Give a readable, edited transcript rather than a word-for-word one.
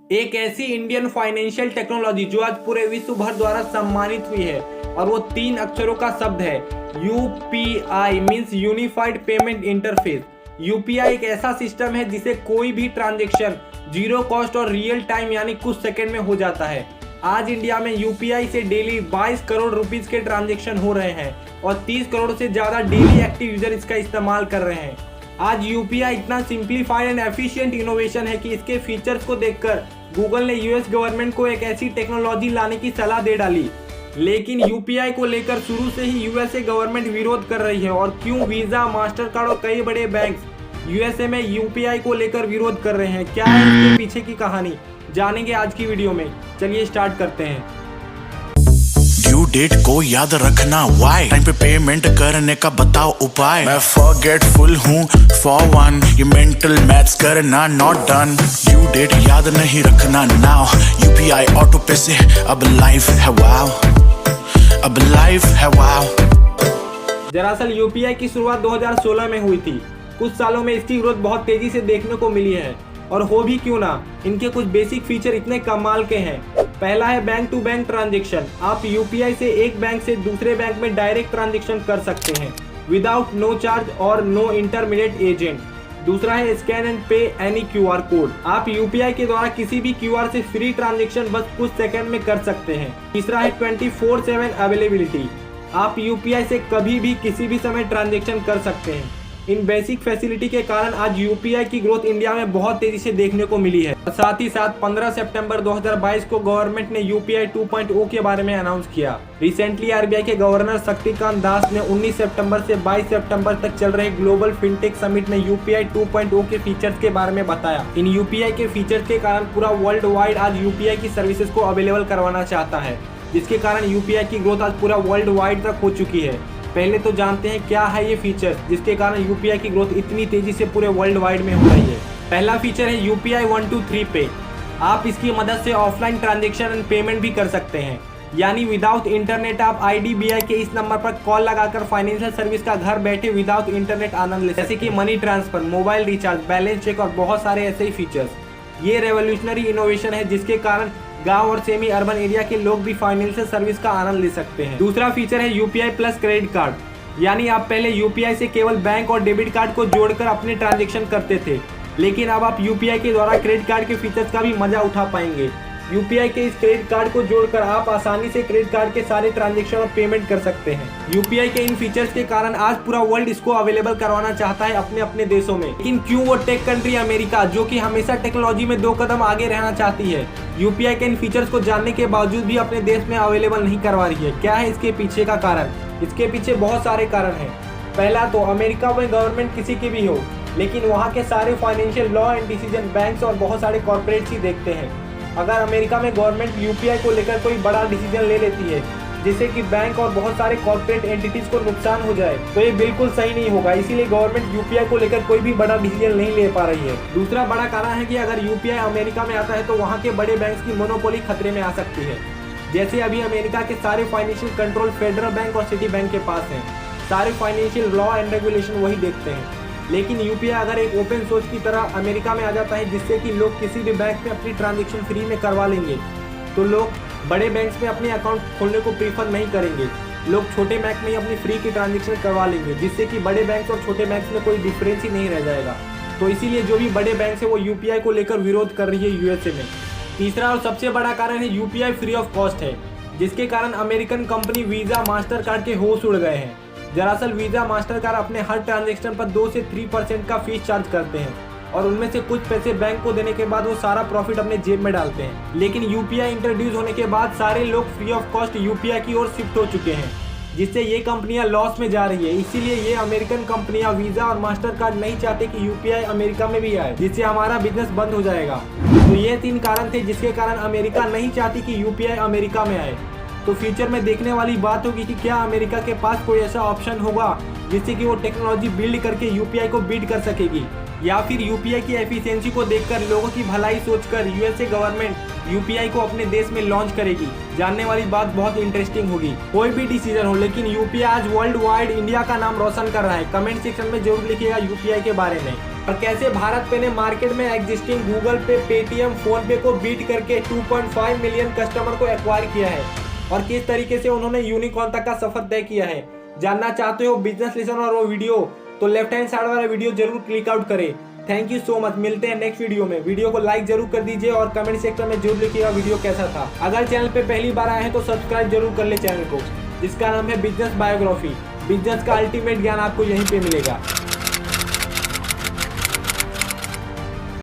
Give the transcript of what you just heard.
एक ऐसी Indian financial technology जो आज पूरे विश्व भर द्वारा सम्मानित हुई है और वो 3 अक्षरों का शब्द है UPI means unified payment interface. UPI एक ऐसा सिस्टम है जिसे कोई भी ट्रांजेक्शन जीरो कॉस्ट और रियल टाइम यानी कुछ सेकंड में हो जाता है। आज इंडिया में यूपीआई से डेली 22 करोड़ रुपीस के ट्रांजेक्शन हो रहे हैं और 30 करोड़ से ज्यादा डेली एक्टिव यूजर इसका इस्तेमाल कर रहे हैं। आज यूपीआई इतना सिंप्लीफाइड एंड एफिशिएंट इनोवेशन है कि इसके फीचर्स को देखकर गूगल ने यूएस गवर्नमेंट को एक ऐसी टेक्नोलॉजी लाने की सलाह दे डाली। लेकिन यूपीआई को लेकर शुरू से ही यूएसए गवर्नमेंट विरोध कर रही है। और क्यों वीजा, मास्टर कार्ड और कई बड़े बैंक्स यूएसए में यूपीआई को लेकर विरोध कर रहे हैं, क्या है इसके पीछे की कहानी, जानेंगे आज की वीडियो में। चलिए स्टार्ट करते हैं। ड्यू डेट को याद रखना व्हाई, टाइम पे पेमेंट करने का बताओ उपाय। मैं फॉरगेटफुल हूँ फॉर वन, ये मेंटल मैथ्स करना नॉट डन। ड्यू डेट याद नहीं रखना नाउ, यूपीआई ऑटो पे से अब लाइफ है वाव, अब लाइफ है वाव। दरअसल यूपीआई की शुरुआत 2016 में हुई थी। कुछ सालों में इसकी ग्रोथ बहुत तेजी से देखने को मिली है और हो भी क्यों ना, इनके कुछ बेसिक फीचर इतने कमाल के हैं। पहला है बैंक टू बैंक ट्रांजैक्शन। आप यूपीआई से एक बैंक से दूसरे बैंक में डायरेक्ट ट्रांजैक्शन कर सकते हैं विदाउट नो चार्ज और नो इंटरमीडिएट एजेंट। दूसरा है स्कैन एंड पे एनी क्यूआर कोड। आप यूपीआई के द्वारा किसी भी क्यूआर से फ्री ट्रांजैक्शन बस कुछ सेकंड में कर सकते हैं। तीसरा है 24/7 अवेलेबिलिटी। आप यूपीआई से कभी भी किसी भी समय ट्रांजैक्शन कर सकते हैं। इन बेसिक फैसिलिटी के कारण आज यूपीआई की ग्रोथ इंडिया में बहुत तेजी से देखने को मिली है। साथ ही साथ 15 सितंबर 2022 को गवर्नमेंट ने यूपीआई 2.0 के बारे में अनाउंस किया। रिसेंटली आरबीआई के गवर्नर शक्तिकांत दास ने 19 सितंबर से 22 सितंबर तक चल रहे ग्लोबल फिनटेक समिट में यूपीआई 2.0 के फीचर्स के बारे में बताया। इन यूपीआई के फीचर्स के कारण पूरा वर्ल्ड वाइड आज यूपीआई की सर्विसेज को अवेलेबल करवाना चाहता है, जिसके कारण यूपीआई की ग्रोथ आज पूरा वर्ल्ड वाइड तक हो चुकी है। पहले तो जानते हैं क्या है ये फीचर जिसके कारण यूपीआई की ग्रोथ इतनी तेजी से पूरे वर्ल्ड वाइड में हो रही है। पहला फीचर है यूपीआई 123 पे। आप इसकी मदद से ऑफलाइन ट्रांजैक्शन एंड पेमेंट भी कर सकते हैं, यानी विदाउट इंटरनेट आप आईडीबीआई के इस नंबर पर कॉल लगाकर फाइनेंशियल सर्विस का घर बैठे विदाउट इंटरनेट आनंद ले, जैसे कि money transfer, mobile recharge, balance check और बहुत सारे ऐसे ही फीचर्स। ये रेवोल्यूशनरी इनोवेशन है जिसके कारण गांव और सेमी अर्बन एरिया के लोग भी फाइनेंशियल सर्विस का आनंद ले सकते हैं। दूसरा फीचर है यूपीआई प्लस क्रेडिट कार्ड, यानी आप पहले यूपीआई से केवल बैंक और डेबिट कार्ड को जोड़कर अपने ट्रांजैक्शन करते थे, लेकिन अब आप यूपीआई के द्वारा क्रेडिट कार्ड के फीचर्स का भी मजा उठा पाएंगे। यूपीआई के इस क्रेडिट कार्ड को जोड़कर आप आसानी से क्रेडिट कार्ड के सारे ट्रांजैक्शन और पेमेंट कर सकते हैं। यूपीआई के इन फीचर्स के कारण आज पूरा वर्ल्ड इसको अवेलेबल करवाना चाहता है अपने अपने देशों में। लेकिन क्यों वो टेक कंट्री अमेरिका, जो कि हमेशा टेक्नोलॉजी में 2 कदम आगे रहना चाहती है, यूपीआई के इन फीचर्स को जानने के बावजूद भी अपने देश में अवेलेबल नहीं करवा रही है? क्या है इसके पीछे का कारण? इसके पीछे बहुत सारे कारण हैं। पहला तो अमेरिका में गवर्नमेंट किसी की भी हो, लेकिन वहाँ के सारे financial law and decision banks और बहुत सारे कॉर्पोरेट्स ही देखते हैं। अगर अमेरिका में गवर्नमेंट यूपीआई को लेकर कोई बड़ा डिसीजन ले लेती है जिससे कि बैंक और बहुत सारे कॉर्पोरेट एंटिटीज को नुकसान हो जाए, तो ये बिल्कुल सही नहीं होगा। इसीलिए गवर्नमेंट यूपीआई को लेकर कोई भी बड़ा डिसीजन नहीं ले पा रही है। दूसरा बड़ा कारण है कि अगर यूपीआई अमेरिका में आता है तो वहाँ के बड़े बैंक्स की मोनोपोली खतरे में आ सकती है। जैसे अभी अमेरिका के सारे फाइनेंशियल कंट्रोल फेडरल बैंक और सिटी बैंक के पास हैं। सारे फाइनेंशियल लॉ एंड रेगुलेशन वही देखते हैं। लेकिन यूपीआई अगर एक ओपन सोर्स की तरह अमेरिका में आ जाता है जिससे कि लोग किसी भी बैंक में अपनी ट्रांजैक्शन फ्री में करवा लेंगे, तो लोग बड़े बैंक्स में अपने अकाउंट खोलने को प्रीफर नहीं करेंगे। लोग छोटे बैंक में ही अपनी फ्री की ट्रांजैक्शन करवा लेंगे, जिससे कि बड़े बैंक और छोटे बैंक में कोई डिफरेंस ही नहीं रह जाएगा। तो इसीलिए जो भी बड़े बैंक है वो यूपीआई को लेकर विरोध कर रही है यूएसए में। तीसरा और सबसे बड़ा कारण है यूपीआई फ्री ऑफ कॉस्ट है, जिसके कारण American company visa, master card के होश उड़ गए हैं। दरअसल वीजा, मास्टर कार्ड अपने हर ट्रांजैक्शन पर 2 से 3% का फीस चार्ज करते हैं और उनमें से कुछ पैसे बैंक को देने के बाद वो सारा प्रॉफिट अपने जेब में डालते हैं। लेकिन यूपीआई इंट्रोड्यूस होने के बाद सारे लोग फ्री ऑफ कॉस्ट यूपीआई की ओर शिफ्ट हो चुके हैं, जिससे ये कंपनियां लॉस में जा रही है। इसीलिए ये अमेरिकन कंपनियां वीजा और मास्टर कार्ड नहीं चाहते कि यूपीआई अमेरिका में भी आए, जिससे हमारा बिजनेस बंद हो जाएगा। तो ये 3 कारण थे जिसके कारण अमेरिका नहीं चाहती कि यूपीआई अमेरिका में आए। तो फ्यूचर में देखने वाली बात होगी कि क्या अमेरिका के पास कोई ऐसा ऑप्शन होगा जिससे कि वो टेक्नोलॉजी बिल्ड करके यूपीआई को बीट कर सकेगी, या फिर यूपीआई की एफिशिएंसी को देखकर, लोगों की भलाई सोचकर यूएसए गवर्नमेंट यूपीआई को अपने देश में लॉन्च करेगी। जानने वाली बात बहुत इंटरेस्टिंग होगी। कोई भी डिसीजन हो, लेकिन यूपीआई आज वर्ल्ड वाइड इंडिया का नाम रोशन कर रहा है। कमेंट सेक्शन में जरूर लिखिएगा यूपीआई के बारे में। और कैसे भारत पे ने मार्केट में एग्जिस्टिंग गूगल पे, पेटीएम, फोन पे को बीट करके 2.5 मिलियन कस्टमर को एक्वायर किया है और किस तरीके से उन्होंने यूनिकॉर्न तक का सफर तय किया है। जानना चाहते हो बिजनेस लेसन और वो वीडियो, तो लेफ्ट हैंड साइड वाला वीडियो जरूर क्लिक आउट करें। Thank you so much. मिलते हैं नेक्स्ट वीडियो में। वीडियो को लाइक जरूर कर दीजिए और कमेंट सेक्शन में जरूर लिखिएगा वीडियो कैसा था। अगर चैनल पे पहली बार आए हैं तो सब्सक्राइब जरूर कर ले चैनल को, जिसका नाम है बिजनेस बायोग्राफी। बिजनेस का अल्टीमेट ज्ञान आपको यहीं पे मिलेगा।